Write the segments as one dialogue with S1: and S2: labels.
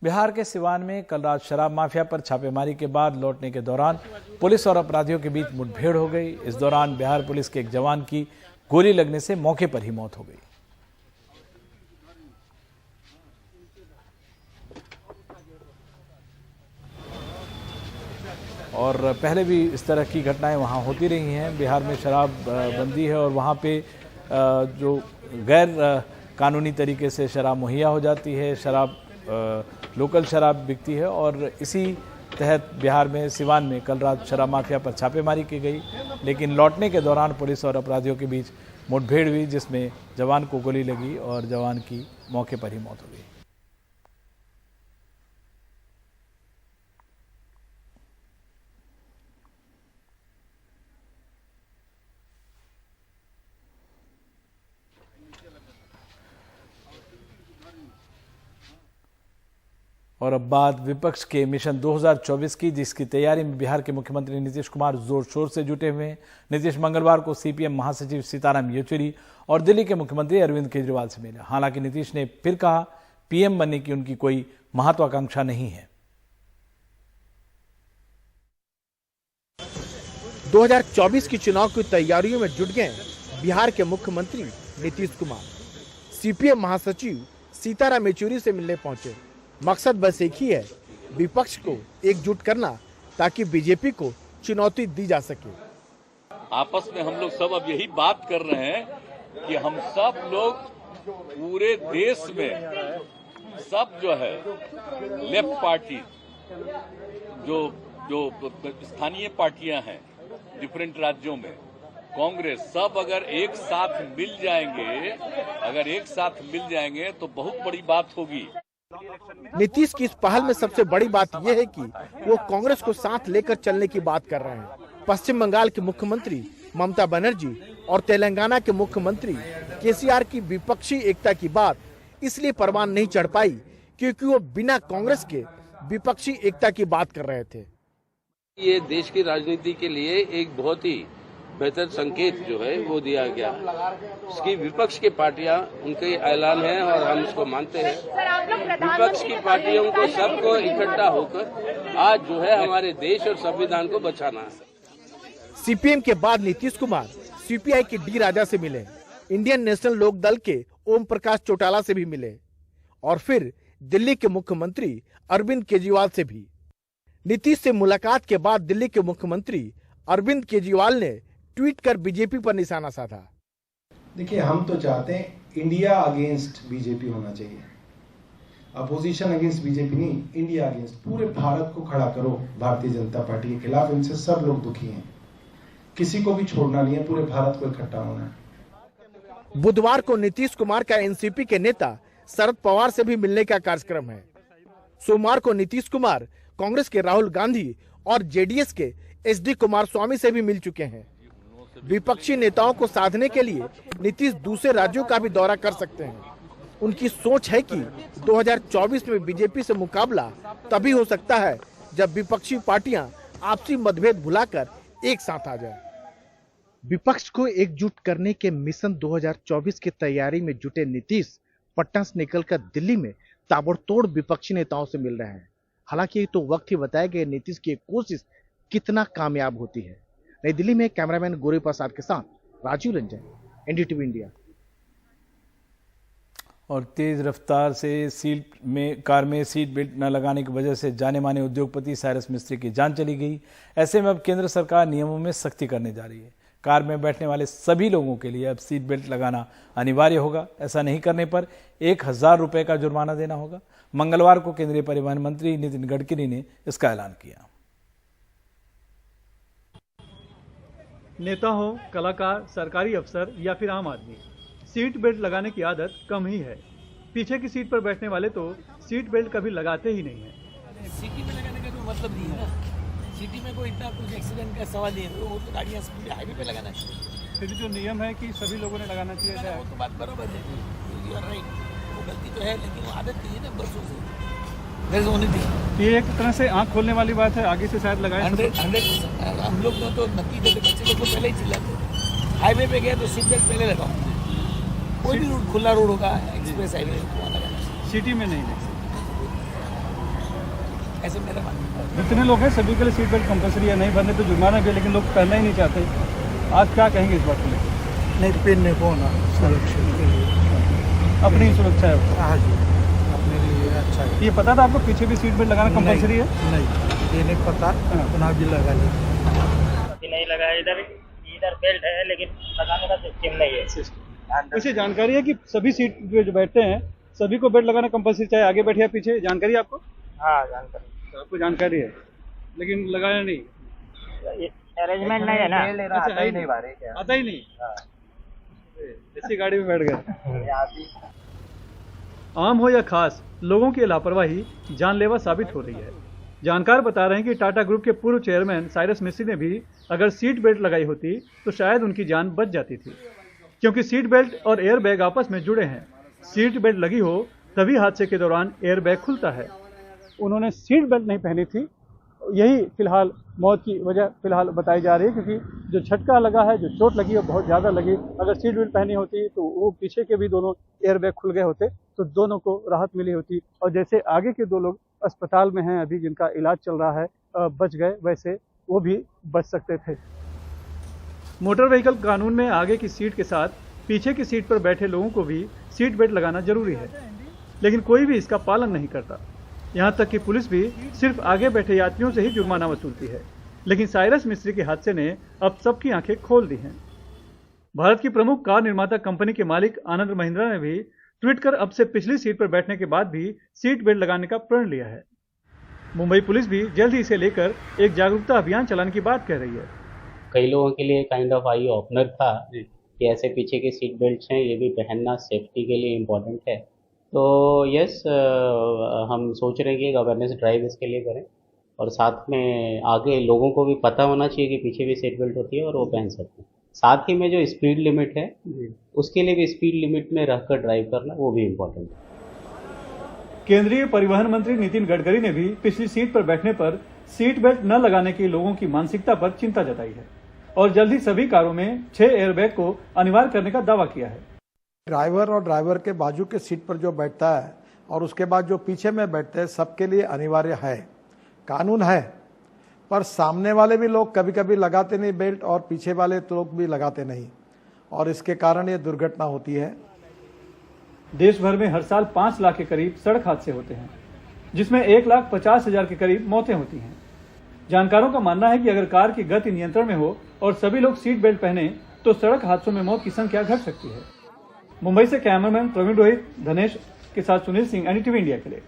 S1: बिहार के सिवान में कल रात शराब माफिया पर छापेमारी के बाद लौटने के दौरान पुलिस और अपराधियों के बीच मुठभेड़ हो गई। इस दौरान बिहार पुलिस के एक जवान की गोली लगने से मौके पर ही मौत हो गई। और पहले भी इस तरह की घटनाएं वहां होती रही हैं। बिहार में शराब बंदी है और वहां पे जो गैर कानूनी तरीके से शराब मुहैया हो जाती है, शराब लोकल शराब बिकती है। और इसी तहत बिहार में सिवान में कल रात शराब माफिया पर छापेमारी की गई, लेकिन लौटने के दौरान पुलिस और अपराधियों के बीच मुठभेड़ हुई, जिसमें जवान को गोली लगी और जवान की मौके पर ही मौत हो गई। और अब बात विपक्ष के मिशन 2024 की, जिसकी तैयारी में बिहार के मुख्यमंत्री नीतीश कुमार जोर शोर से जुटे हुए हैं। नीतीश मंगलवार को सीपीएम महासचिव सीताराम येचुरी और दिल्ली के मुख्यमंत्री अरविंद केजरीवाल से मिले। हालांकि नीतीश ने फिर कहा पीएम बनने की उनकी कोई महत्वाकांक्षा नहीं है।
S2: 2024 की चुनाव की तैयारियों में जुट गए बिहार के मुख्यमंत्री नीतीश कुमार। सीपीएम महासचिव सीताराम येचुरी से मिलने पहुंचे। मकसद बस एक ही है, विपक्ष को एकजुट करना, ताकि बीजेपी को चुनौती दी जा सके।
S3: आपस में हम लोग सब अब यही बात कर रहे हैं कि हम सब लोग पूरे देश में सब जो है लेफ्ट पार्टी जो स्थानीय पार्टियां हैं डिफरेंट राज्यों में, कांग्रेस, सब अगर एक साथ मिल जाएंगे तो बहुत बड़ी बात होगी।
S2: नीतीश की इस पहल में सबसे बड़ी बात यह है कि वो कांग्रेस को साथ लेकर चलने की बात कर रहे हैं। पश्चिम बंगाल के मुख्यमंत्री ममता बनर्जी और तेलंगाना के मुख्यमंत्री केसीआर की विपक्षी एकता की बात इसलिए परवान नहीं चढ़ पाई क्योंकि वो बिना कांग्रेस के विपक्षी एकता की बात कर रहे थे।
S4: ये देश की राजनीति के लिए एक बहुत ही बेहतर संकेत जो है वो दिया गया। इसकी विपक्ष की पार्टियां उनके ऐलान है और हम इसको मानते हैं। विपक्ष की पार्टियों को सबको इकट्ठा होकर आज जो है हमारे देश और संविधान को बचाना है।
S2: सीपीएम के बाद नीतीश कुमार सीपीआई के डी राजा से मिले, इंडियन नेशनल लोक दल के ओम प्रकाश चौटाला से भी मिले और फिर दिल्ली के मुख्यमंत्री अरविंद केजरीवाल से भी। नीतीश से मुलाकात के बाद दिल्ली के मुख्यमंत्री अरविंद केजरीवाल ने ट्वीट कर बीजेपी पर निशाना साधा।
S5: देखिए, हम तो चाहते हैं इंडिया अगेंस्ट बीजेपी होना चाहिए, अपोजिशन अगेंस्ट बीजेपी नहीं, इंडिया अगेंस्ट। पूरे भारत को खड़ा करो भारतीय जनता पार्टी के खिलाफ। इनसे सब लोग दुखी हैं, किसी को भी छोड़ना नहीं है, पूरे भारत को इकट्ठा होना है।
S2: बुधवार को नीतीश कुमार का एनसीपी के नेता शरद पवार से भी मिलने का कार्यक्रम है। सोमवार को नीतीश कुमार कांग्रेस के राहुल गांधी और जेडीएस के एचडी कुमारस्वामी से भी मिल चुके हैं। विपक्षी नेताओं को साधने के लिए नीतीश दूसरे राज्यों का भी दौरा कर सकते हैं। उनकी सोच है कि 2024 में बीजेपी से मुकाबला तभी हो सकता है जब विपक्षी पार्टियां आपसी मतभेद भुलाकर एक साथ आ जाए। विपक्ष को एकजुट करने के मिशन 2024 की तैयारी में जुटे नीतीश पटना से निकलकर दिल्ली में ताबड़तोड़ विपक्षी नेताओं से मिल रहे हैं। हालांकि ये तो वक्त ही बताएगा नीतीश की कोशिश कितना कामयाब होती है। नई दिल्ली में कैमरामैन गौरी प्रसाद के साथ राजीव रंजन, एनडीटीवी इंडिया।
S1: और तेज रफ्तार से कार में सीट बेल्ट न लगाने की वजह से जाने माने उद्योगपति साइरस मिस्त्री की जान चली गई। ऐसे में अब केंद्र सरकार नियमों में सख्ती करने जा रही है। कार में बैठने वाले सभी लोगों के लिए अब सीट बेल्ट लगाना अनिवार्य होगा। ऐसा नहीं करने पर 1000 रुपए का जुर्माना देना होगा। मंगलवार को केंद्रीय परिवहन मंत्री नितिन गडकरी ने इसका ऐलान किया।
S6: नेता हो, कलाकार, सरकारी अफसर या फिर आम आदमी, सीट बेल्ट लगाने की आदत कम ही है। पीछे की सीट पर बैठने वाले तो सीट बेल्ट कभी लगाते ही नहीं है।
S7: सिटी में लगाने का कोई मतलब नहीं है ना। सिटी में कोई इतना कुछ एक्सीडेंट का सवाल नहीं है, वो तो गाड़ियाँ हाईवे पे लगाना चाहिए।
S6: फिर जो नियम है कि सभी लोगों ने लगाना चाहिए,
S7: वो तो बात बराबर है, राइट, वो गलती तो है, लेकिन वो आदत नहीं है ना बरसों से।
S6: ये एक तरह से आंख खोलने वाली बात है। आगे से शायद लगाए
S7: 100%। हम लोग तो नक्की करते, बच्चे लोग को पहले ही चिल्लाते। हाईवे पे गए तो सीट बेल्ट पहले लगाओ। कोई भी रोड, खुला रोड होगा, एक्सप्रेस हाईवे, वहाँ लगाना।
S6: सिटी में नहीं।
S7: ऐसे मेरा मानना है।
S6: जितने लोग हैं सभी के लिए सीट बेल्ट कंपलसरी है, नहीं भरने तो जुर्माना भी है, लेकिन लोग पहनना ही नहीं चाहते। आज क्या कहेंगे इस बात को लेकर?
S8: नहीं पहनने को ना, सुरक्षा के लिए,
S6: अपनी सुरक्षा है।
S8: हाँ जी, अपने लिए अच्छा है।
S6: ये पता था आपको पीछे भी सीट बेल्ट लगाना कंपलसरी है?
S8: नहीं, ये नहीं पता, पुनः भी लगा लिया।
S9: नहीं लगा, इधर बेल्ट है लेकिन लगाने का सिस्टम नहीं है।
S6: वैसे जानकारी है कि सभी सीट पे जो बैठते हैं सभी को बेल्ट लगाना कंपलसरी, चाहे आगे बैठे या पीछे, जानकारी है आपको?
S9: हाँ जानकारी,
S6: आपको जानकारी है लेकिन लगाया नहीं,
S9: अरेंजमेंट नहीं है ना।
S6: अच्छा, है ही नहीं, आता ही नहीं, इसी गाड़ी में बैठ गए। आम हो या खास, लोगों की लापरवाही जानलेवा साबित हो रही है। जानकार बता रहे हैं कि टाटा ग्रुप के पूर्व चेयरमैन साइरस मिस्त्री ने भी अगर सीट बेल्ट लगाई होती तो शायद उनकी जान बच जाती थी, क्योंकि सीट बेल्ट और एयर बैग आपस में जुड़े हैं। सीट बेल्ट लगी हो तभी हादसे के दौरान एयर बैग खुलता है। उन्होंने सीट बेल्ट नहीं पहनी थी, यही फिलहाल मौत की वजह फिलहाल बताई जा रही है, क्योंकि जो झटका लगा है, जो चोट लगी है बहुत ज़्यादा लगी। अगर सीट बेल्ट पहनी होती तो वो पीछे के भी दोनों एयर बैग खुल गए होते तो दोनों को राहत मिली होती, और जैसे आगे के 2 लोग अस्पताल में हैं अभी जिनका इलाज चल रहा है, बच गए, वैसे वो भी बच सकते थे। मोटर व्हीकल कानून में आगे की सीट के साथ पीछे की सीट पर बैठे लोगों को भी सीट बेल्ट लगाना जरूरी है, लेकिन कोई भी इसका पालन नहीं करता। यहाँ तक कि पुलिस भी सिर्फ आगे बैठे यात्रियों से ही जुर्माना वसूलती है। लेकिन साइरस मिस्त्री के हादसे ने अब सबकी आंखें खोल दी हैं। भारत की प्रमुख कार निर्माता कंपनी के मालिक आनंद महिंद्रा ने भी ट्वीट कर अब से पिछली सीट पर बैठने के बाद भी सीट बेल्ट लगाने का प्रण लिया है। मुंबई पुलिस भी जल्द ही इसे लेकर एक जागरूकता अभियान चलाने की बात कह रही है।
S10: कई लोगों के लिए काइंड ऑफ आई ओपनर था कि ऐसे पीछे के सीट बेल्ट हैं, ये भी पहनना सेफ्टी के लिए इम्पोर्टेंट है। तो यस, हम सोच रहे हैं कि एक अवेयरनेस ड्राइव इसके लिए करें, और साथ में आगे लोगों को भी पता होना चाहिए कि पीछे भी सीट बेल्ट होती है और वो पहन सकते हैं। साथ ही में जो स्पीड लिमिट है उसके लिए भी स्पीड लिमिट में रहकर ड्राइव करना वो भी इम्पोर्टेंट है।
S6: केंद्रीय परिवहन मंत्री नितिन गडकरी ने भी पिछली सीट पर बैठने पर सीट बेल्ट न लगाने की लोगों की मानसिकता पर चिंता जताई है और जल्द ही सभी कारों में 6 एयरबैग को अनिवार्य करने का दावा किया है।
S11: ड्राइवर और ड्राइवर के बाजू के सीट पर जो बैठता है और उसके बाद जो पीछे में बैठते हैं सबके लिए अनिवार्य है, कानून है, पर सामने वाले भी लोग कभी कभी लगाते नहीं बेल्ट और पीछे वाले तो लोग भी लगाते नहीं, और इसके कारण ये दुर्घटना होती है।
S6: देश भर में हर साल 5 लाख के करीब सड़क हादसे होते हैं, जिसमें 1,50,000 के करीब मौतें होती हैं। जानकारों का मानना है कि अगर कार की गति नियंत्रण में हो और सभी लोग सीट बेल्ट पहने तो सड़क हादसों में मौत की संख्या घट सकती है। मुंबई से कैमरामैन प्रवीण रोहित धनेश के साथ सुनील सिंह, एनडीटीवी इंडिया के लिए।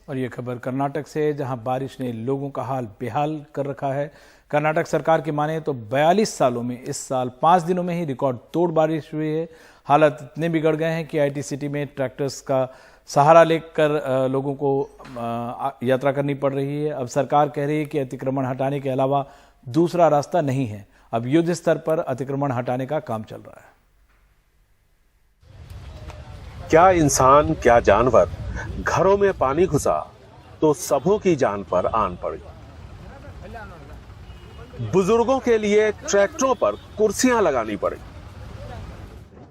S1: और ये खबर कर्नाटक से, जहां बारिश ने लोगों का हाल बेहाल कर रखा है। कर्नाटक सरकार की माने तो 42 सालों में इस साल 5 दिनों में ही रिकॉर्ड तोड़ बारिश हुई है। हालात इतने बिगड़ गए हैं कि आईटी सिटी में ट्रैक्टर्स का सहारा लेकर लोगों को यात्रा करनी पड़ रही है। अब सरकार कह रही है कि अतिक्रमण हटाने के अलावा दूसरा रास्ता नहीं है। अब युद्ध स्तर पर अतिक्रमण हटाने का काम चल रहा है।
S12: क्या इंसान, क्या जानवर, घरों में पानी घुसा तो सबों की जान पर आन पड़ी। बुजुर्गों के लिए ट्रैक्टरों पर कुर्सियां लगानी पड़ी।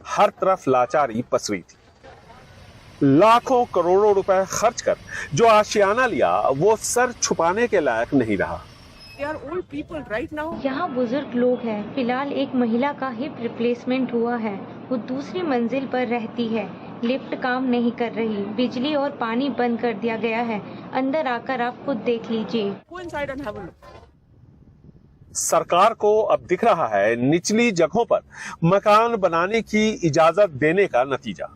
S12: हर तरफ लाचारी पसरी थी। लाखों करोड़ों रुपए खर्च कर जो आशियाना लिया वो सर छुपाने के लायक नहीं रहा।
S13: यहाँ बुजुर्ग लोग हैं। फिलहाल एक महिला का हिप रिप्लेसमेंट हुआ है, वो दूसरी मंजिल पर रहती है। लिफ्ट काम नहीं कर रही, बिजली और पानी बंद कर दिया गया है। अंदर आकर आप खुद देख लीजिए।
S12: सरकार को अब दिख रहा है निचली जगहों पर मकान बनाने की इजाजत देने का नतीजा।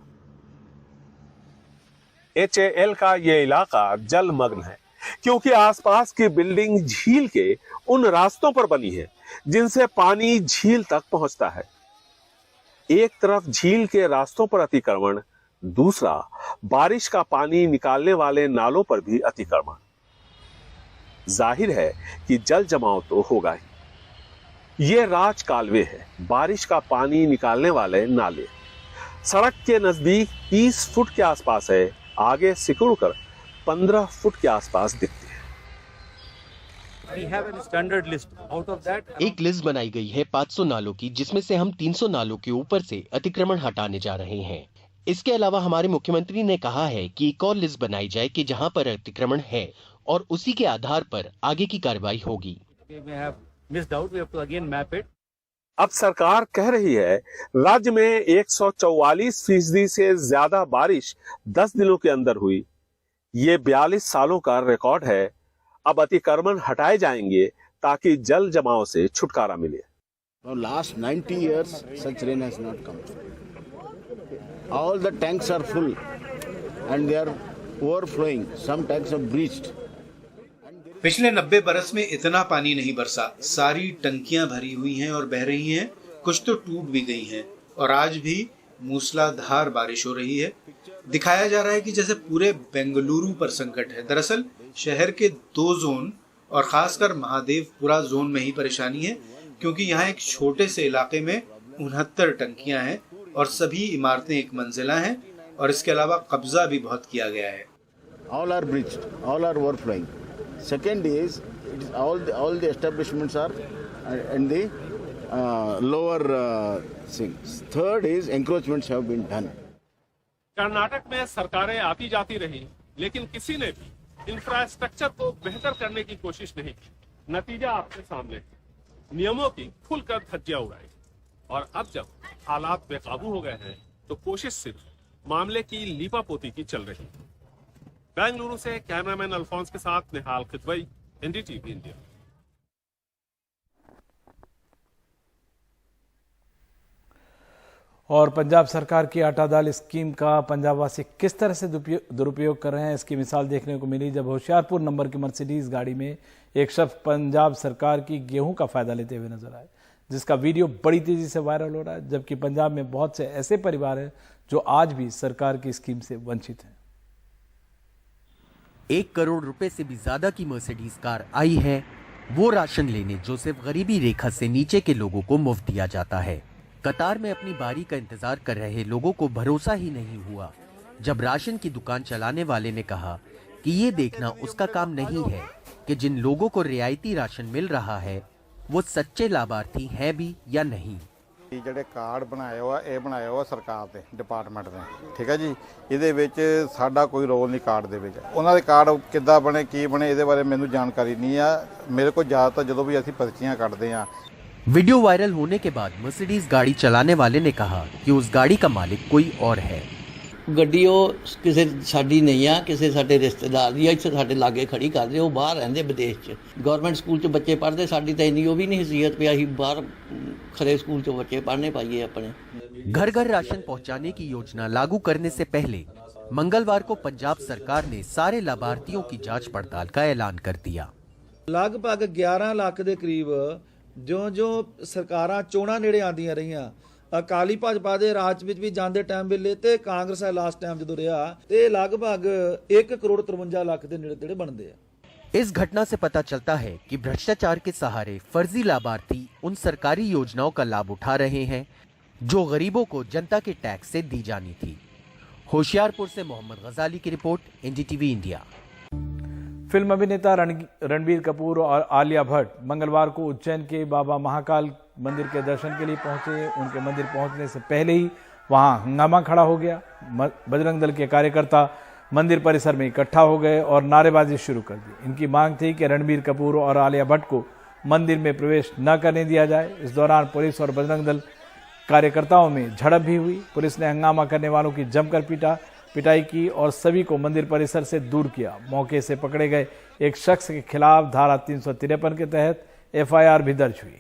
S12: HAL का ये इलाका जलमग्न है क्योंकि आसपास की बिल्डिंग झील के उन रास्तों पर बनी है जिनसे पानी झील तक पहुंचता है। एक तरफ झील के रास्तों पर अतिक्रमण, दूसरा बारिश का पानी निकालने वाले नालों पर भी अतिक्रमण। जाहिर है कि जल जमाव तो होगा ही। ये राज कालवे है, बारिश का पानी निकालने वाले नाले। सड़क के नजदीक 30 फुट के आसपास है, आगे सिकुड़कर 15 फुट के आसपास दिखते हैं।
S14: एक लिस्ट बनाई गई है 500 नालों की, जिसमें से हम 300 नालों के ऊपर से अतिक्रमण हटाने जा रहे हैं। इसके अलावा हमारे मुख्यमंत्री ने कहा है कि एक और लिस्ट बनाई जाए कि जहां पर अतिक्रमण है और उसी के आधार पर आगे की कार्रवाई होगी।
S12: अब सरकार कह रही है राज्य में 144% से ज्यादा बारिश 10 दिनों के अंदर हुई। ये 42 सालों का रिकॉर्ड है। अब अतिक्रमण हटाए जाएंगे ताकि जल जमाव से छुटकारा मिले।
S15: Last 90 years, such rain has not come. All the tanks are full and they are overflowing. Some tanks are breached.
S16: पिछले 90 बरस में इतना पानी नहीं बरसा। सारी टंकियां भरी हुई हैं और बह रही हैं, कुछ तो टूट भी गई हैं और आज भी मूसलाधार बारिश हो रही है। दिखाया जा रहा है कि जैसे पूरे बेंगलुरु पर संकट है। दरअसल शहर के 2 जोन और खासकर महादेवपुरा जोन में ही परेशानी है, क्योंकि यहाँ एक छोटे से इलाके में 69 टंकियां हैं और सभी इमारतें एक मंजिला हैं और इसके अलावा कब्जा भी बहुत किया गया है।
S15: All are breached, all are overflowing. Second is all the establishments are in the lower things. Third is encroachments have been done.
S12: Karnataka में सरकारें आती जाती रही, लेकिन किसी ने भी इंफ्रास्ट्रक्चर को बेहतर करने की कोशिश नहीं की। नतीजा आपके सामने है। नियमों की खुलकर धज्जियां उड़ाई और अब जब हालात बेकाबू हो गए हैं तो कोशिश सिर्फ मामले की लीपापोती की चल रही है। बेंगलुरु से कैमरामैन अल्फोंस के साथ निहाल खिदवई, एनडीटीवी इंडिया।
S1: और पंजाब सरकार की आटा दाल स्कीम का पंजाब वासी किस तरह से दुरुपयोग कर रहे हैं, इसकी मिसाल देखने को मिली जब होशियारपुर नंबर की मर्सिडीज गाड़ी में एक शख्स पंजाब सरकार की गेहूं का फायदा लेते हुए नजर आए, जिसका वीडियो बड़ी तेजी से वायरल हो रहा है। जबकि पंजाब में बहुत से ऐसे परिवार हैं जो आज भी सरकार की स्कीम से वंचित हैं।
S14: 1 करोड़ रुपए से भी ज्यादा की मर्सिडीज कार आई है वो राशन लेने जो सिर्फ गरीबी रेखा से नीचे के लोगों को मुफ्त दिया जाता है। कतार में अपनी बारी का इंतजार कर रहे लोगों को भरोसा ही नहीं हुआ जब राशन की दुकान चलाने वाले ने कहा कि ये देखना उसका काम नहीं है कि जिन लोगों को रियायती राशन मिल रहा है वो सच्चे लाभार्थी हैं भी या नहीं।
S17: ਜਿਹੜੇ ਕਾਰਡ ਬਣਾਏ ਹੋਆ ਇਹ ਬਣਾਏ ਹੋਆ ਸਰਕਾਰ ਦੇ ਡਿਪਾਰਟਮੈਂਟ ਨੇ, ਠੀਕ ਹੈ ਜੀ। ਇਹਦੇ ਵਿੱਚ ਸਾਡਾ ਕੋਈ ਰੋਲ ਨਹੀਂ ਕਾਰਡ ਦੇ ਵਿੱਚ। ਉਹਨਾਂ ਦੇ ਕਾਰਡ ਕਿੱਦਾਂ ਬਣੇ ਕੀ ਬਣੇ ਇਹਦੇ ਬਾਰੇ ਮੈਨੂੰ ਜਾਣਕਾਰੀ ਨਹੀਂ ਆ। ਮੇਰੇ ਕੋਲ ਜ਼ਿਆਦਾਤਰ ਜਦੋਂ ਵੀ ਅਸੀਂ ਪਰਚੀਆਂ ਕੱਢਦੇ ਆ।
S14: वीडियो वायरल होने के बाद मर्सिडीज गाड़ी चलाने वाले ने कहा कि उस गाड़ी का मालिक कोई और है।
S18: ਗੱਡੀ ਉਹ ਕਿਸੇ ਸਾਡੀ ਨਹੀਂ ਆ, ਕਿਸੇ ਸਾਡੇ ਰਿਸ਼ਤੇਦਾਰ ਦੀ ਆ। ਇੱਥੇ ਸਾਡੇ ਲਾਗੇ ਖੜੀ ਕਰਦੇ, ਉਹ ਬਾਹਰ ਰਹਿੰਦੇ ਵਿਦੇਸ਼ 'ਚ। ਗਵਰਨਮੈਂਟ ਸਕੂਲ 'ਚ ਬੱਚੇ ਪੜ੍ਹਦੇ, ਸਾਡੀ ਤਾਂ ਇੰਨੀ ਉਹ ਵੀ ਨਹੀਂ ਹਸੀਅਤ ਪਿਆ ਅਸੀਂ ਬਾਹਰ खरे स्कूल 'ਚ ਬੱਚੇ पढ़ने पाइए अपने।
S14: घर घर राशन पहुंचाने की योजना लागू करने से पहले मंगलवार को पंजाब सरकार ने सारे लाभार्थियों की जांच पड़ताल का ऐलान कर दिया।
S19: लगभग 11 ਲੱਖ ਦੇ ਕਰੀਬ जो ਸਰਕਾਰਾਂ ਚੋਣਾਂ ਨੇੜੇ ਆਉਂਦੀਆਂ ਰਹੀਆਂ, ਅਕਾਲੀ ਭਾਜਪਾ ਦੇ ਰਾਜ ਵਿੱਚ ਵੀ ਜਾਂਦੇ ਟਾਈਮ ਵੇਲੇ ਤੇ ਕਾਂਗਰਸ ਦਾ ਲਾਸਟ ਟਾਈਮ ਜਦੋਂ ਰਿਹਾ ਤੇ ਲਗਭਗ 1 ਕਰੋੜ 53 ਲੱਖ ਦੇ ਨੇੜੇ ਤੇੜੇ ਬਣਦੇ ਆ।
S14: इस घटना से पता चलता है कि भ्रष्टाचार के सहारे फर्जी लाभार्थी उन सरकारी योजनाओं का लाभ उठा रहे हैं जो गरीबों को जनता के टैक्स से दी जानी थी। होशियारपुर से मोहम्मद गजाली की रिपोर्ट, एनडीटीवी इंडिया।
S1: फिल्म अभिनेता रणबीर कपूर और आलिया भट्ट मंगलवार को उज्जैन के बाबा महाकाल मंदिर के दर्शन के लिए पहुंचे। उनके मंदिर पहुंचने से पहले ही वहां हंगामा खड़ा हो गया। बजरंग दल के कार्यकर्ता मंदिर परिसर में इकट्ठा हो गए और नारेबाजी शुरू कर दी। इनकी मांग थी कि रणबीर कपूर और आलिया भट्ट को मंदिर में प्रवेश न करने दिया जाए। इस दौरान पुलिस और बजरंग दल कार्यकर्ताओं में झड़प भी हुई। पुलिस ने हंगामा करने वालों की जमकर पिटाई की और सभी को मंदिर परिसर से दूर किया। मौके से पकड़े गए एक शख्स के खिलाफ धारा 353 के तहत एफआईआर भी दर्ज हुई।